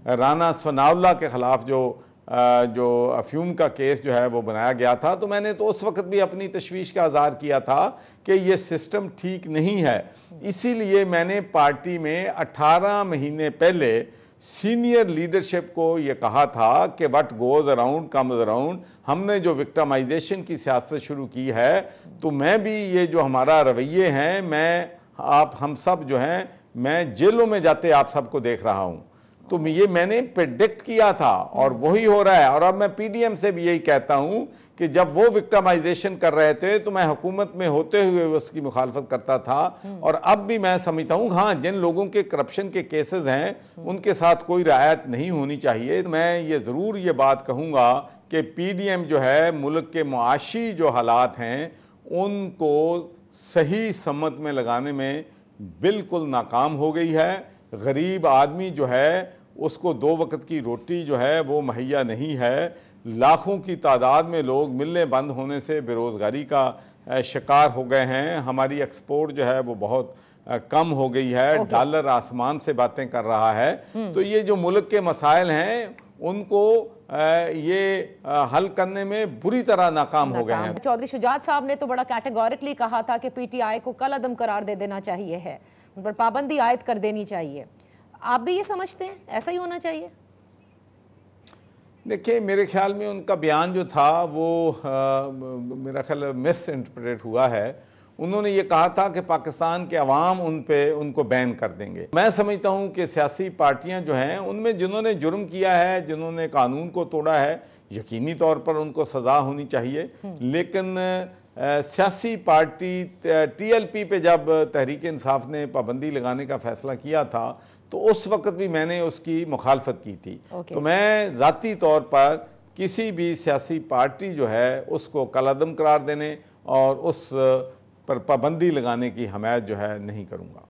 राना सनाउल्लाह के ख़िलाफ़ जो अफ्यूम का केस जो है वो बनाया गया था, तो मैंने तो उस वक्त भी अपनी तशवीश का इज़हार किया था कि ये सिस्टम ठीक नहीं है। इसीलिए मैंने पार्टी में 18 महीने पहले सीनियर लीडरशिप को ये कहा था कि what goes around comes around. हमने जो विक्टिमाइजेशन की सियासत शुरू की है, तो मैं भी ये जो हमारा रवैये हैं, हम सब जो हैं, मैं जेलों में जाते आप सबको देख रहा हूँ। तो ये मैंने प्रेडिक्ट किया था और वही हो रहा है। और अब मैं पीडीएम से भी यही कहता हूँ कि जब वो विक्टिमाइजेशन कर रहे थे तो मैं हुकूमत में होते हुए उसकी मुखालफत करता था, और अब भी मैं समझता हूँ हाँ, जिन लोगों के करप्शन के केसेस हैं उनके साथ कोई रियायत नहीं होनी चाहिए। मैं ये ज़रूर ये बात कहूँगा कि पीडीएम जो है मुल्क के मुआशी जो हालात हैं उनको सही समत में लगाने में बिल्कुल नाकाम हो गई है। गरीब आदमी जो है उसको 2 वक्त की रोटी जो है वो मुहैया नहीं है। लाखों की तादाद में लोग मिलने बंद होने से बेरोज़गारी का शिकार हो गए हैं। हमारी एक्सपोर्ट जो है वो बहुत कम हो गई है। डॉलर आसमान से बातें कर रहा है। तो ये जो मुल्क के मसाइल हैं उनको ये हल करने में बुरी तरह नाकाम हो गए हैं। चौधरी शुजात साहब ने तो बड़ा कैटेगोरिकली कहा था कि पीटीआई को कल अदम करार दे देना चाहिए है, उन पर पाबंदी आयद कर देनी चाहिए। आप भी ये समझते हैं ऐसा ही होना चाहिए? देखिए, मेरे ख्याल में उनका बयान जो था वो मेरा ख्याल मिस इंटरप्रेट हुआ है। उन्होंने ये कहा था कि पाकिस्तान के अवाम उनको बैन कर देंगे। मैं समझता हूँ कि सियासी पार्टियाँ जो हैं उनमें जिन्होंने जुर्म किया है, जिन्होंने कानून को तोड़ा है, यकीनी तौर पर उनको सज़ा होनी चाहिए। लेकिन सियासी पार्टी टीएलपी पे जब तहरीक इंसाफ ने पाबंदी लगाने का फ़ैसला किया था तो उस वक्त भी मैंने उसकी मुखालफत की थी। तो मैं ज़ाती तौर पर किसी भी सियासी पार्टी जो है उसको कलअदम करार देने और उस पर पाबंदी लगाने की हमायत जो है नहीं करूँगा।